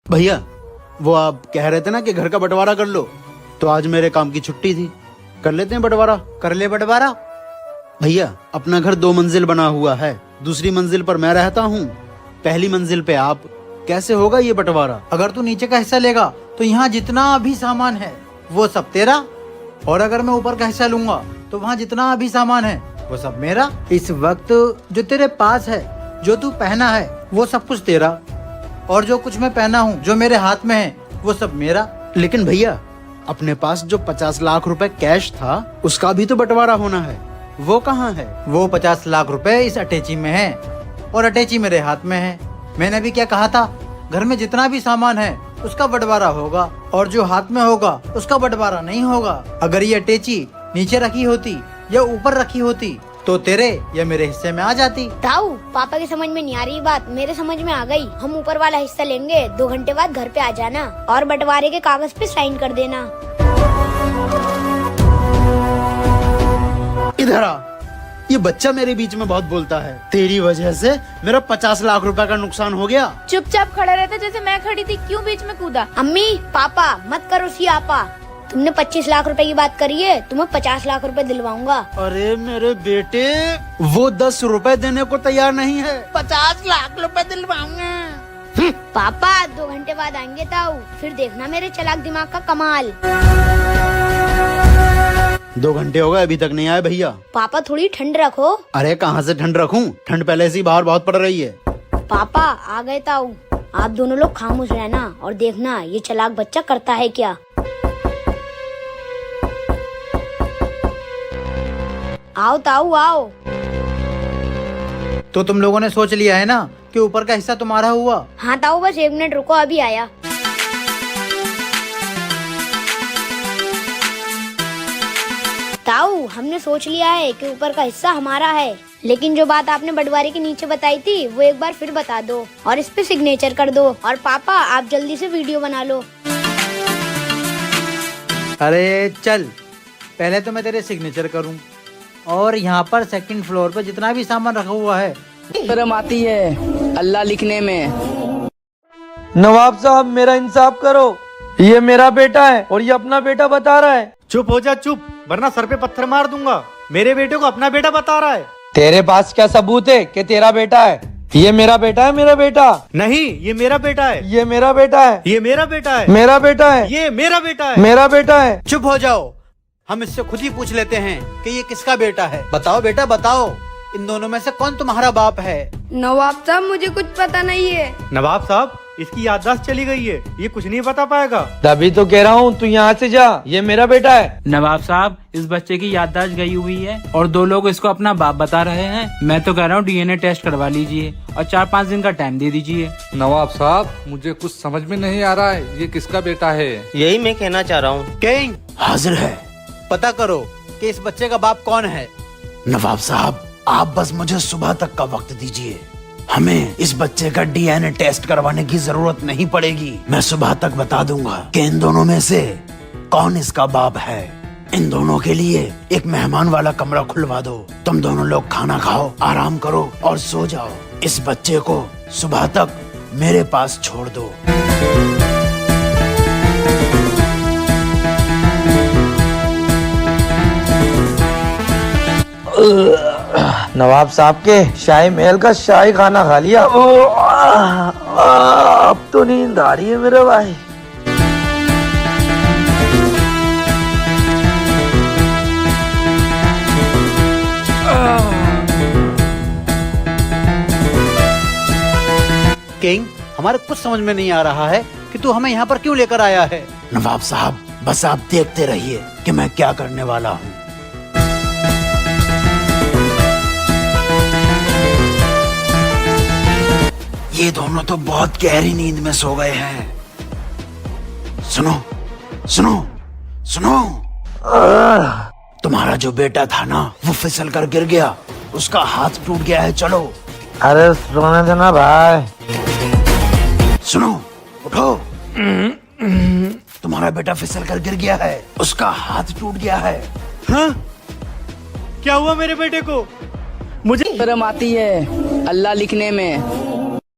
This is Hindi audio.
भैया, वो आप कह रहे थे ना कि घर का बंटवारा कर लो, तो आज मेरे काम की छुट्टी थी। कर लेते हैं बंटवारा। कर ले बंटवारा। भैया, अपना घर 2 मंजिल बना हुआ है, दूसरी मंजिल पर मैं रहता हूँ, पहली मंजिल पे आप। कैसे होगा ये बंटवारा? अगर तू नीचे का हिस्सा लेगा तो यहाँ जितना भी सामान है वो सब तेरा, और अगर मैं ऊपर का हिस्सा लूंगा तो वहाँ जितना भी सामान है वो सब मेरा। इस वक्त जो तेरे पास है, जो तू पहना है, वो सब कुछ तेरा, और जो कुछ मैं पहना हूँ, जो मेरे हाथ में है, वो सब मेरा। लेकिन भैया, अपने पास जो 50 लाख रुपए कैश था, उसका भी तो बंटवारा होना है, वो कहाँ है? वो 50 लाख रुपए इस अटैची में है और अटैची मेरे हाथ में है। मैंने भी क्या कहा था, घर में जितना भी सामान है उसका बंटवारा होगा, और जो हाथ में होगा उसका बंटवारा नहीं होगा। अगर ये अटैची नीचे रखी होती या ऊपर रखी होती तो तेरे या मेरे हिस्से में आ जाती। ताऊ, पापा की समझ में नहीं आ रही बात, मेरे समझ में आ गई। हम ऊपर वाला हिस्सा लेंगे, 2 घंटे बाद घर पे आ जाना और बंटवारे के कागज पे साइन कर देना। इधर आ। ये बच्चा मेरे बीच में बहुत बोलता है। तेरी वजह से मेरा 50 लाख रुपए का नुकसान हो गया। चुपचाप खड़ा रहता जैसे मैं खड़ी थी, क्यों बीच में कूदा? अम्मी, पापा मत करो सियापा। तुमने 25 लाख रुपए की बात करी है, तुम्हें 50 लाख रुपए दिलवाऊंगा। अरे मेरे बेटे, वो 10 रुपए देने को तैयार नहीं है। 50 लाख रुपए दिलवाऊंगा। पापा 2 घंटे बाद आएंगे ताऊ, फिर देखना मेरे चालाक दिमाग का कमाल। 2 घंटे हो गए, अभी तक नहीं आए भैया। पापा थोड़ी ठंड रखो। अरे कहाँ से ठंड रखूं? ठंड पहले से ही बाहर बहुत पड़ रही है। पापा आ गए ताऊ, आप दोनों लोग खामोश रहना और देखना ये चालाक बच्चा करता है क्या। आओ ताऊ आओ। तो तुम लोगों ने सोच लिया है ना कि ऊपर का हिस्सा तुम्हारा हुआ? हाँ ताऊ, बस 1 मिनट रुको, अभी आया। ताऊ, हमने सोच लिया है कि ऊपर का हिस्सा हमारा है, लेकिन जो बात आपने बंटवारे के नीचे बताई थी वो एक बार फिर बता दो और इस पे सिग्नेचर कर दो। और पापा आप जल्दी से वीडियो बना लो। अरे चल, पहले तो मैं तेरे सिग्नेचर करूं, और यहाँ पर 2nd फ्लोर पर जितना भी सामान रखा हुआ है। शर्म आती है अल्लाह लिखने में। नवाब साहब, मेरा इंसाफ करो, ये मेरा बेटा है और ये अपना बेटा बता रहा है। चुप हो जा, चुप, वरना सर पे पत्थर मार दूंगा। मेरे बेटे को अपना बेटा बता रहा है। तेरे पास क्या सबूत है कि तेरा बेटा है? ये मेरा बेटा है, मेरा बेटा नहीं, ये मेरा बेटा है। ये मेरा बेटा है, ये मेरा बेटा है। मेरा बेटा है, ये मेरा बेटा है। मेरा बेटा है। चुप हो जाओ, हम इससे खुद ही पूछ लेते हैं कि ये किसका बेटा है। बताओ बेटा बताओ, इन दोनों में से कौन तुम्हारा बाप है? नवाब साहब, मुझे कुछ पता नहीं है। नवाब साहब, इसकी याददाश्त चली गई है, ये कुछ नहीं बता पाएगा। तभी तो कह रहा हूँ, तू यहाँ से जा, ये मेरा बेटा है। नवाब साहब, इस बच्चे की याददाश्त गई हुई है और 2 लोग इसको अपना बाप बता रहे हैं। मैं तो कह रहा हूँ डीएनए टेस्ट करवा लीजिए और 4-5 दिन का टाइम दे दीजिए। नवाब साहब, मुझे कुछ समझ में नहीं आ रहा है, ये किसका बेटा है? यही मैं कहना चाह रहा हूँ। किंग हाजिर है। पता करो कि इस बच्चे का बाप कौन है। नवाब साहब, आप बस मुझे सुबह तक का वक्त दीजिए, हमें इस बच्चे का डीएनए टेस्ट करवाने की जरूरत नहीं पड़ेगी। मैं सुबह तक बता दूंगा कि इन दोनों में से कौन इसका बाप है। इन दोनों के लिए एक मेहमान वाला कमरा खुलवा दो। तुम दोनों लोग खाना खाओ, आराम करो और सो जाओ। इस बच्चे को सुबह तक मेरे पास छोड़ दो। नवाब साहब के शाही महल का शाही खाना खा लिया। अब तो नींद आ रही है मेरे भाई। किंग, हमारे कुछ समझ में नहीं आ रहा है कि तू हमें यहाँ पर क्यों लेकर आया है। नवाब साहब, बस आप देखते रहिए कि मैं क्या करने वाला हूँ। ये दोनों तो बहुत गहरी नींद में सो गए हैं। सुनो सुनो सुनो, तुम्हारा जो बेटा था ना, वो फिसल कर गिर गया, उसका हाथ टूट गया है। चलो। अरे सोने देना भाई। सुनो, उठो। तुम्हारा बेटा फिसल कर गिर गया है, उसका हाथ टूट गया है। हाँ? क्या हुआ मेरे बेटे को? मुझे शर्म आती है अल्लाह लिखने में।